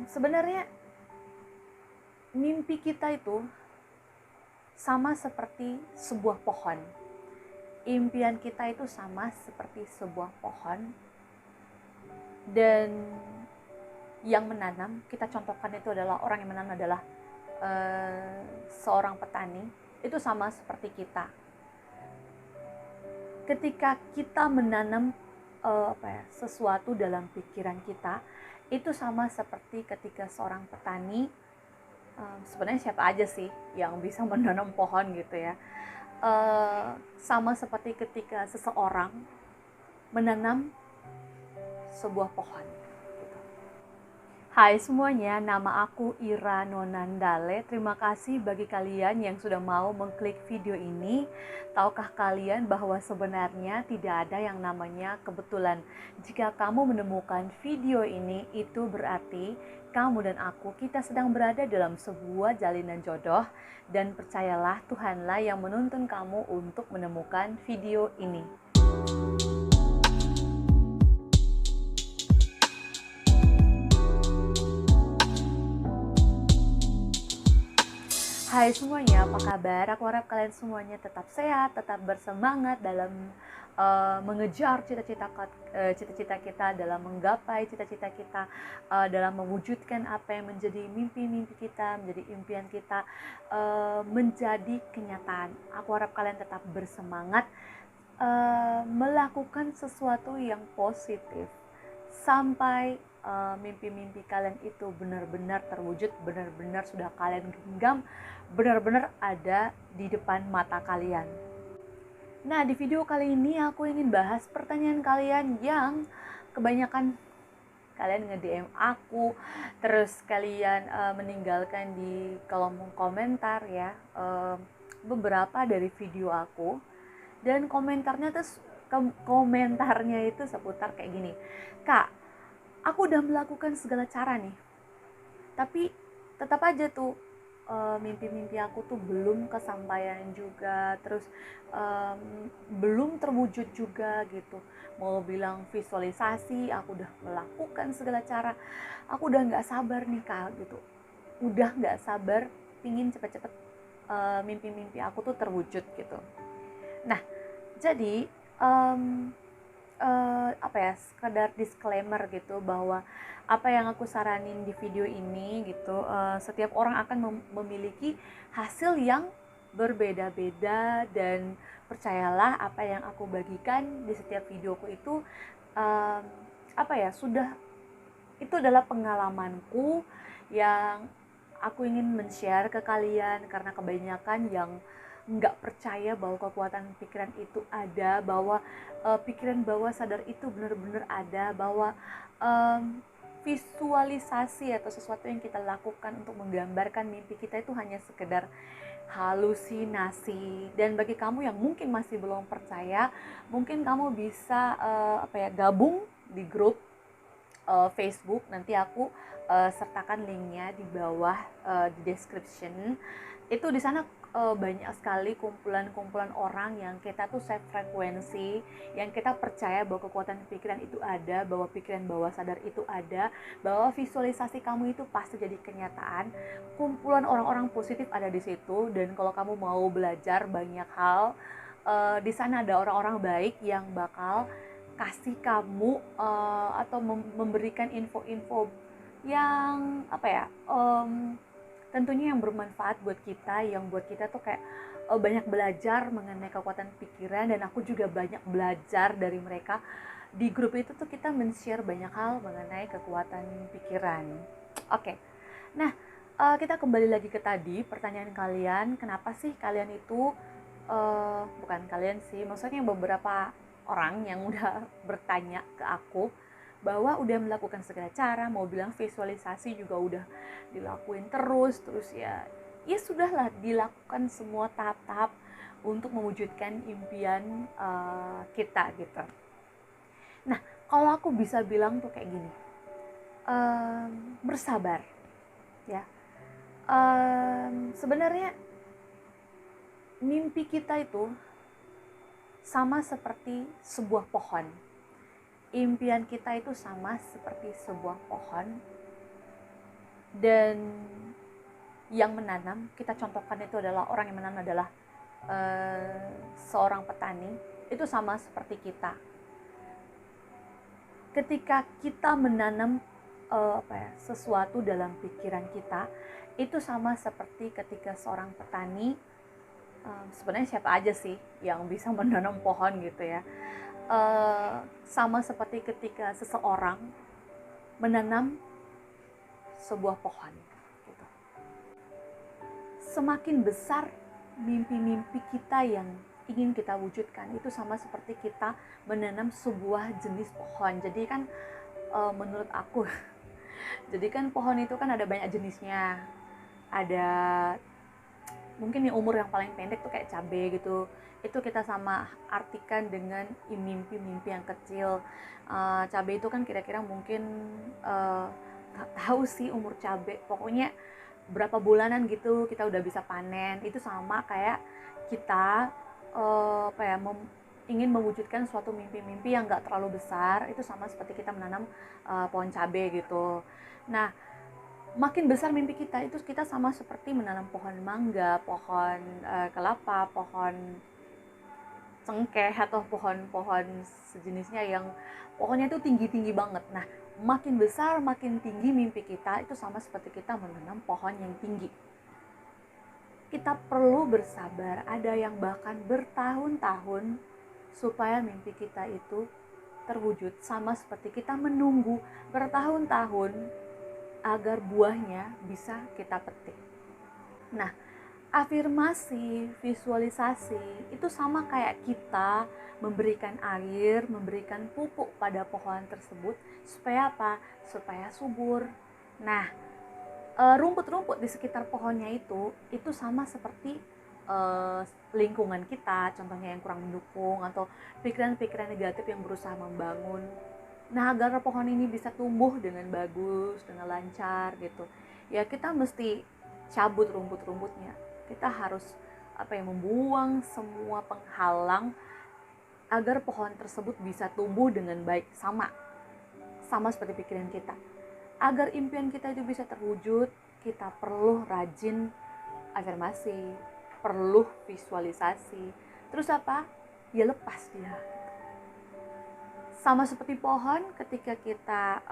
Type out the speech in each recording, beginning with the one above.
Sebenarnya mimpi kita itu sama seperti sebuah pohon. Impian kita itu sama seperti sebuah pohon, dan yang menanam, kita contohkan itu adalah orang yang menanam adalah seorang petani, itu sama seperti kita. Ketika kita menanam sesuatu dalam pikiran kita, itu sama seperti ketika seorang petani, sebenarnya siapa aja sih yang bisa menanam pohon gitu ya, sama seperti ketika seseorang menanam sebuah pohon gitu. Hai semuanya, nama aku Ira Nonandale. Terima kasih bagi kalian yang sudah mau mengklik video ini. Tahukah kalian bahwa sebenarnya tidak ada yang namanya kebetulan. Jika kamu menemukan video ini, itu berarti kamu dan aku, kita sedang berada dalam sebuah jalinan jodoh. Dan percayalah, Tuhanlah yang menuntun kamu untuk menemukan video ini. Hai semuanya, apa kabar? Aku harap kalian semuanya tetap sehat, tetap bersemangat dalam mengejar cita-cita kita, dalam menggapai cita-cita kita, dalam mewujudkan apa yang menjadi mimpi-mimpi kita, menjadi impian kita, menjadi kenyataan. Aku harap kalian tetap bersemangat melakukan sesuatu yang positif sampai mimpi-mimpi kalian itu benar-benar terwujud, benar-benar sudah kalian genggam, benar-benar ada di depan mata kalian. Nah, di video kali ini aku ingin bahas pertanyaan kalian yang kebanyakan kalian nge-DM aku, terus kalian meninggalkan di kolom komentar ya, beberapa dari video aku, dan komentarnya itu seputar kayak gini. Kak, aku udah melakukan segala cara nih, tapi tetap aja tuh mimpi-mimpi aku tuh belum kesampaian juga, terus belum terwujud juga gitu. Mau bilang visualisasi, aku udah melakukan segala cara, aku udah nggak sabar nih Kak gitu, udah nggak sabar pingin cepet-cepet mimpi-mimpi aku tuh terwujud gitu. Nah, jadi sekedar disclaimer gitu, bahwa apa yang aku saranin di video ini gitu, setiap orang akan memiliki hasil yang berbeda-beda, dan percayalah apa yang aku bagikan di setiap videoku itu itu adalah pengalamanku yang aku ingin men-share ke kalian, karena kebanyakan yang nggak percaya bahwa kekuatan pikiran itu ada, bahwa pikiran bawah sadar itu benar-benar ada, bahwa visualisasi atau sesuatu yang kita lakukan untuk menggambarkan mimpi kita itu hanya sekedar halusinasi. Dan bagi kamu yang mungkin masih belum percaya, mungkin kamu bisa gabung di grup Facebook. Nanti aku sertakan linknya di bawah di description. Itu di sana banyak sekali kumpulan-kumpulan orang yang kita tuh sefrekuensi, yang kita percaya bahwa kekuatan pikiran itu ada, bahwa pikiran bawah sadar itu ada, bahwa visualisasi kamu itu pasti jadi kenyataan. Kumpulan orang-orang positif ada di situ, dan kalau kamu mau belajar banyak hal, di sana ada orang-orang baik yang bakal kasih kamu atau memberikan info-info yang tentunya yang bermanfaat buat kita, yang buat kita tuh kayak banyak belajar mengenai kekuatan pikiran. Dan aku juga banyak belajar dari mereka. Di grup itu tuh kita men-share banyak hal mengenai kekuatan pikiran. Oke. Nah, kita kembali lagi ke tadi pertanyaan kalian, kenapa sih kalian itu bukan kalian sih, maksudnya beberapa orang yang udah bertanya ke aku bahwa udah melakukan segala cara, mau bilang visualisasi juga udah dilakuin terus ya sudahlah, dilakukan semua tahap-tahap untuk mewujudkan impian kita gitu. Nah, kalau aku bisa bilang tuh kayak gini, bersabar ya. Sebenarnya mimpi kita itu sama seperti sebuah pohon. Impian kita itu sama seperti sebuah pohon, Dan yang menanam, kita contohkan itu adalah orang yang menanam adalah seorang petani, itu sama seperti kita. Ketika kita menanam sesuatu dalam pikiran kita, itu sama seperti ketika seorang petani, sebenarnya siapa aja sih yang bisa menanam pohon gitu ya, sama seperti ketika seseorang menanam sebuah pohon gitu. Semakin besar mimpi-mimpi kita yang ingin kita wujudkan, itu sama seperti kita menanam sebuah jenis pohon. Jadi kan menurut aku jadi kan pohon itu kan ada banyak jenisnya. Ada mungkin yang umur yang paling pendek tuh kayak cabai gitu, itu kita sama artikan dengan mimpi-mimpi yang kecil. Cabai itu kan kira-kira mungkin nggak tahu sih umur cabai, pokoknya berapa bulanan gitu kita udah bisa panen. Itu sama kayak kita ingin mewujudkan suatu mimpi-mimpi yang nggak terlalu besar, itu sama seperti kita menanam pohon cabai gitu. Nah, makin besar mimpi kita, itu kita sama seperti menanam pohon mangga, pohon kelapa, pohon cengkeh, atau pohon-pohon sejenisnya yang pohonnya itu tinggi-tinggi banget. Nah, makin besar, makin tinggi mimpi kita, itu sama seperti kita menanam pohon yang tinggi. Kita perlu bersabar, ada yang bahkan bertahun-tahun supaya mimpi kita itu terwujud, sama seperti kita menunggu bertahun-tahun agar buahnya bisa kita petik. Nah, afirmasi, visualisasi itu sama kayak kita memberikan air, memberikan pupuk pada pohon tersebut supaya apa? Supaya subur. Nah, rumput-rumput di sekitar pohonnya itu sama seperti lingkungan kita, contohnya yang kurang mendukung atau pikiran-pikiran negatif yang berusaha membangun. Nah, agar pohon ini bisa tumbuh dengan bagus, dengan lancar gitu, ya kita mesti cabut rumput-rumputnya. Kita harus membuang semua penghalang agar pohon tersebut bisa tumbuh dengan baik. Sama seperti pikiran kita. Agar impian kita itu bisa terwujud, kita perlu rajin afirmasi, perlu visualisasi. Terus apa? Ya lepas dia. Sama seperti pohon, ketika kita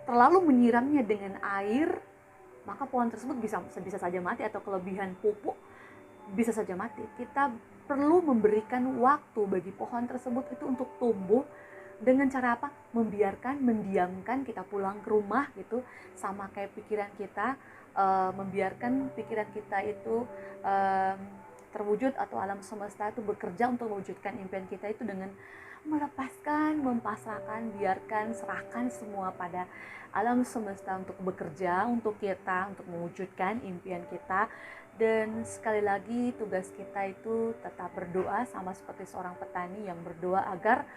terlalu menyiramnya dengan air, maka pohon tersebut bisa saja mati, atau kelebihan pupuk bisa saja mati. Kita perlu memberikan waktu bagi pohon tersebut itu untuk tumbuh. Dengan cara apa? Mendiamkan, kita pulang ke rumah gitu, sama kayak pikiran kita, membiarkan pikiran kita itu terwujud, atau alam semesta itu bekerja untuk mewujudkan impian kita itu dengan melepaskan, mempasrahkan, biarkan, serahkan semua pada alam semesta untuk bekerja untuk kita, untuk mewujudkan impian kita. Dan sekali lagi, tugas kita itu tetap berdoa, sama seperti seorang petani yang berdoa agar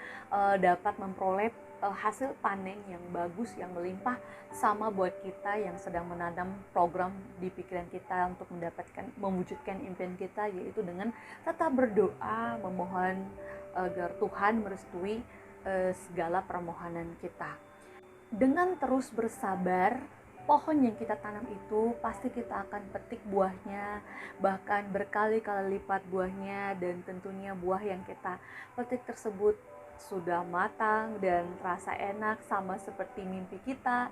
dapat memperoleh hasil panen yang bagus, yang melimpah, sama buat kita yang sedang menanam program di pikiran kita untuk mewujudkan impian kita, yaitu dengan tetap berdoa, memohon agar Tuhan merestui segala permohonan kita. Dengan terus bersabar, pohon yang kita tanam itu pasti kita akan petik buahnya, bahkan berkali-kali lipat buahnya. Dan tentunya buah yang kita petik tersebut sudah matang dan terasa enak, sama seperti mimpi kita.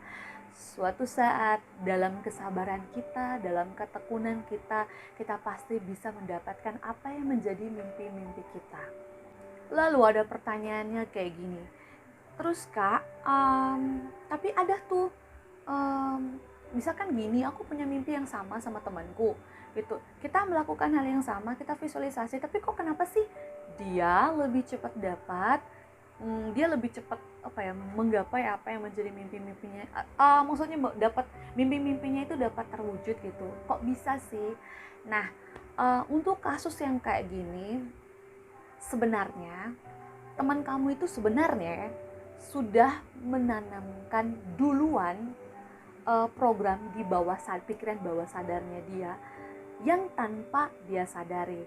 Suatu saat dalam kesabaran kita, dalam ketekunan kita, kita pasti bisa mendapatkan apa yang menjadi mimpi-mimpi kita. Lalu ada pertanyaannya kayak gini, terus Kak, tapi ada tuh misalkan gini, aku punya mimpi yang sama temanku gitu, kita melakukan hal yang sama, kita visualisasi, tapi kok kenapa sih dia lebih cepat dapat, dia lebih cepat menggapai apa yang menjadi mimpi-mimpinya, maksudnya dapat mimpi-mimpinya itu dapat terwujud gitu, kok bisa sih? Nah, untuk kasus yang kayak gini, sebenarnya teman kamu itu sebenarnya sudah menanamkan duluan program di bawah pikiran bawah sadarnya dia, yang tanpa dia sadari.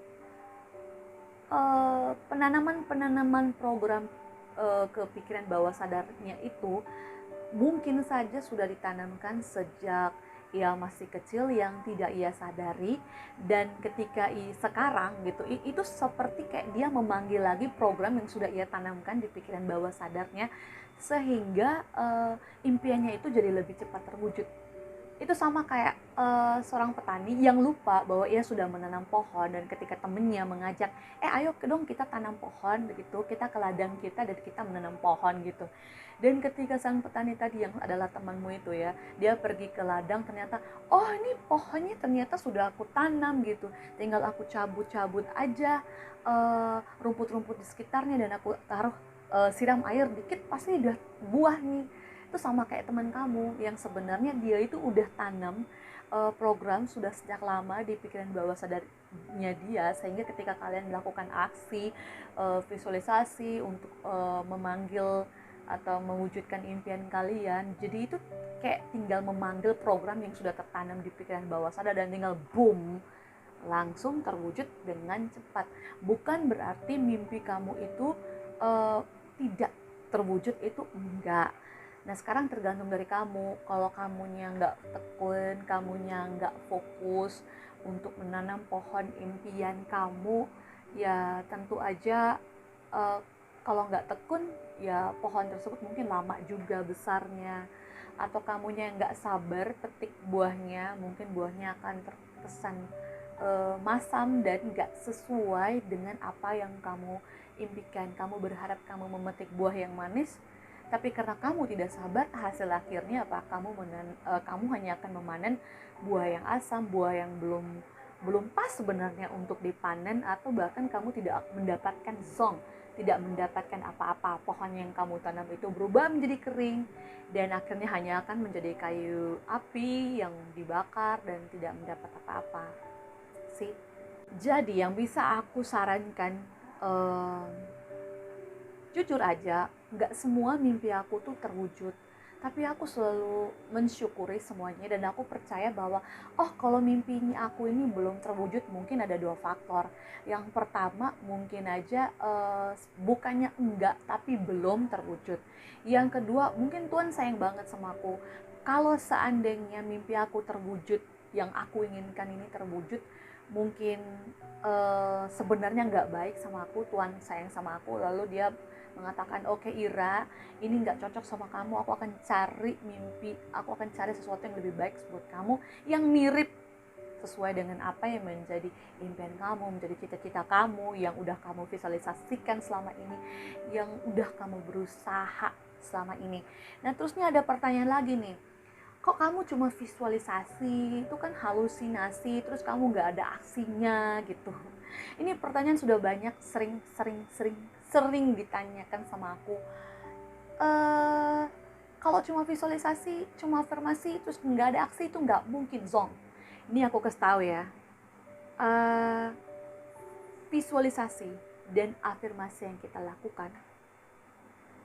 Penanaman program ke pikiran bawah sadarnya itu mungkin saja sudah ditanamkan sejak ia masih kecil yang tidak ia sadari, dan ketika sekarang gitu itu seperti kayak dia memanggil lagi program yang sudah ia tanamkan di pikiran bawah sadarnya, sehingga impiannya itu jadi lebih cepat terwujud. Itu sama kayak seorang petani yang lupa bahwa ia sudah menanam pohon, dan ketika temennya mengajak, ayo dong kita tanam pohon begitu, kita ke ladang kita dan kita menanam pohon gitu. Dan ketika sang petani tadi yang adalah temanmu itu ya, dia pergi ke ladang, ternyata oh ini pohonnya ternyata sudah aku tanam gitu, tinggal aku cabut-cabut aja rumput-rumput di sekitarnya, dan aku taruh siram air dikit, pasti udah buah nih. Itu sama kayak teman kamu yang sebenarnya dia itu udah tanam program sudah sejak lama di pikiran bawah sadarnya dia, sehingga ketika kalian melakukan aksi visualisasi untuk memanggil atau mewujudkan impian kalian, jadi itu kayak tinggal memanggil program yang sudah tertanam di pikiran bawah sadar, dan tinggal boom, langsung terwujud dengan cepat. Bukan berarti mimpi kamu itu tidak terwujud, itu enggak. Nah sekarang tergantung dari kamu. Kalau kamunya nggak tekun, kamunya nggak fokus untuk menanam pohon impian kamu, ya tentu aja kalau nggak tekun, ya pohon tersebut mungkin lama juga besarnya. Atau kamunya nggak sabar petik buahnya, mungkin buahnya akan terkesan masam dan nggak sesuai dengan apa yang kamu impikan. Kamu berharap kamu memetik buah yang manis, tapi karena kamu tidak sabar, hasil akhirnya apa? Kamu hanya akan memanen buah yang asam, buah yang belum pas sebenarnya untuk dipanen, atau bahkan kamu tidak mendapatkan zong, tidak mendapatkan apa-apa. Pohon yang kamu tanam itu berubah menjadi kering, dan akhirnya hanya akan menjadi kayu api yang dibakar dan tidak mendapat apa-apa sih. Jadi yang bisa aku sarankan, jujur aja, nggak semua mimpi aku tuh terwujud, tapi aku selalu mensyukuri semuanya, dan aku percaya bahwa kalau mimpi aku ini belum terwujud, mungkin ada 2 faktor. Yang pertama, mungkin aja bukannya enggak, tapi belum terwujud. Yang kedua, mungkin Tuhan sayang banget sama aku. Kalau seandainya mimpi aku terwujud, yang aku inginkan ini terwujud, mungkin sebenarnya nggak baik sama aku. Tuhan sayang sama aku, lalu dia mengatakan, oke Ira, ini nggak cocok sama kamu, aku akan cari mimpi, aku akan cari sesuatu yang lebih baik buat kamu, yang mirip sesuai dengan apa yang menjadi impian kamu, menjadi cita-cita kamu, yang udah kamu visualisasikan selama ini, yang udah kamu berusaha selama ini. Nah terusnya ada pertanyaan lagi nih, kok kamu cuma visualisasi, itu kan halusinasi, terus kamu nggak ada aksinya gitu. Ini pertanyaan sudah banyak sering ditanyakan sama aku. Kalau cuma visualisasi, cuma afirmasi, terus nggak ada aksi, itu nggak mungkin, Zong. Ini aku kasih tahu ya. Visualisasi dan afirmasi yang kita lakukan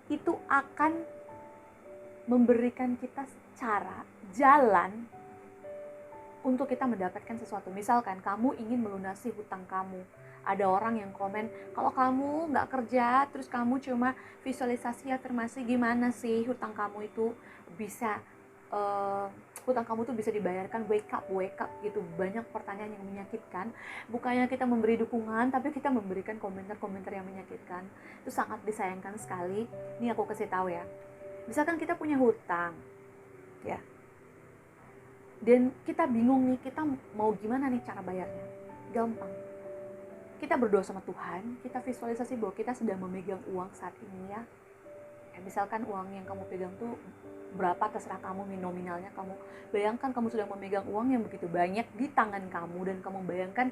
itu akan memberikan kita cara, jalan untuk kita mendapatkan sesuatu. Misalkan kamu ingin melunasi hutang kamu, ada orang yang komen, kalau kamu nggak kerja, terus kamu cuma visualisasi afirmasi, gimana sih hutang kamu itu bisa hutang kamu tuh bisa dibayarkan, wake up gitu. Banyak pertanyaan yang menyakitkan. Bukannya kita memberi dukungan, tapi kita memberikan komentar-komentar yang menyakitkan. Itu sangat disayangkan sekali. Ini aku kasih tahu ya. Misalkan kita punya hutang, ya, dan kita bingung nih, kita mau gimana nih cara bayarnya. Gampang, kita berdoa sama Tuhan, kita visualisasi bahwa kita sedang memegang uang saat ini ya. Misalkan uang yang kamu pegang tuh berapa, terserah kamu, nominalnya kamu bayangkan kamu sudah memegang uang yang begitu banyak di tangan kamu, dan kamu bayangkan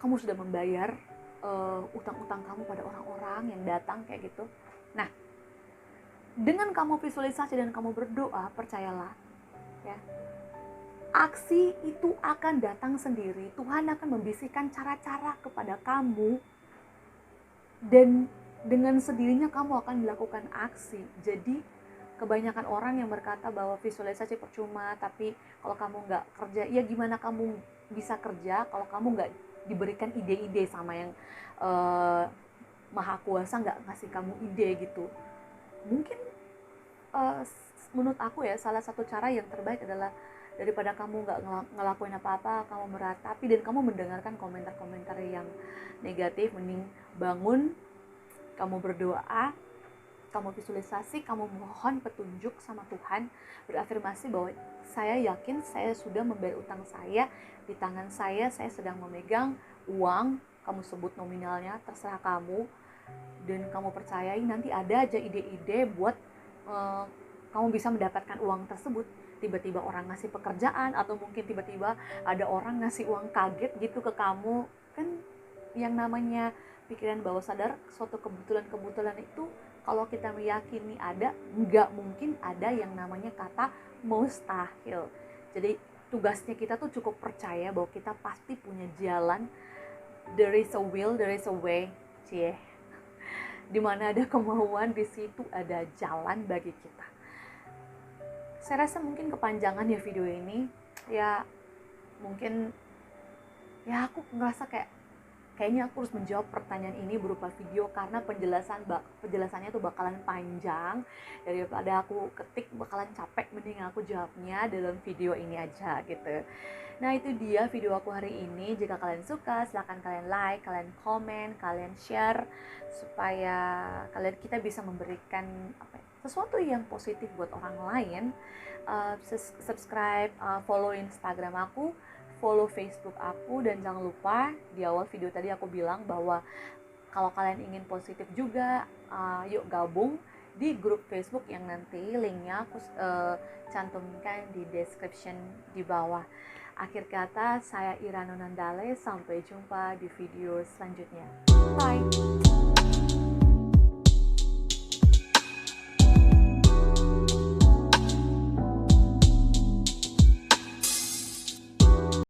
kamu sudah membayar utang-utang kamu pada orang-orang yang datang kayak gitu. Nah, dengan kamu visualisasi dan kamu berdoa, percayalah ya, aksi itu akan datang sendiri. Tuhan akan membisikkan cara-cara kepada kamu, dan dengan sendirinya kamu akan melakukan aksi. Jadi kebanyakan orang yang berkata bahwa visualisasi percuma, tapi kalau kamu nggak kerja, ya gimana kamu bisa kerja kalau kamu nggak diberikan ide-ide sama yang Maha Kuasa, nggak ngasih kamu ide gitu. Mungkin menurut aku ya, salah satu cara yang terbaik adalah daripada kamu nggak ngelakuin apa-apa, kamu meratapi dan kamu mendengarkan komentar-komentar yang negatif, mending bangun, kamu berdoa, kamu visualisasi, kamu mohon petunjuk sama Tuhan, berafirmasi bahwa saya yakin saya sudah membayar utang saya, di tangan saya sedang memegang uang, kamu sebut nominalnya, terserah kamu, dan kamu percayai nanti ada aja ide-ide buat kamu bisa mendapatkan uang tersebut. Tiba-tiba orang ngasih pekerjaan, atau mungkin tiba-tiba ada orang ngasih uang kaget gitu ke kamu. Kan yang namanya pikiran bawah sadar, suatu kebetulan-kebetulan itu kalau kita meyakini ada, nggak mungkin ada yang namanya kata mustahil. Jadi tugasnya kita tuh cukup percaya bahwa kita pasti punya jalan. There is a will, there is a way. Cie. Dimana ada kemauan, di situ ada jalan bagi kita. Saya rasa mungkin kepanjangan ya video ini. Ya mungkin ya aku ngerasa kayaknya aku harus menjawab pertanyaan ini berupa video, karena penjelasannya tuh bakalan panjang, daripada aku ketik bakalan capek, mending aku jawabnya dalam video ini aja gitu. Nah itu dia video aku hari ini. Jika kalian suka, silahkan kalian like, kalian komen, kalian share, supaya kita bisa memberikan sesuatu yang positif buat orang lain. Subscribe, follow Instagram aku, follow Facebook aku, dan jangan lupa di awal video tadi aku bilang bahwa kalau kalian ingin positif juga, yuk gabung di grup Facebook yang nanti linknya aku cantumkan di description di bawah. Akhir kata, saya Ira Nonandale, sampai jumpa di video selanjutnya. Bye!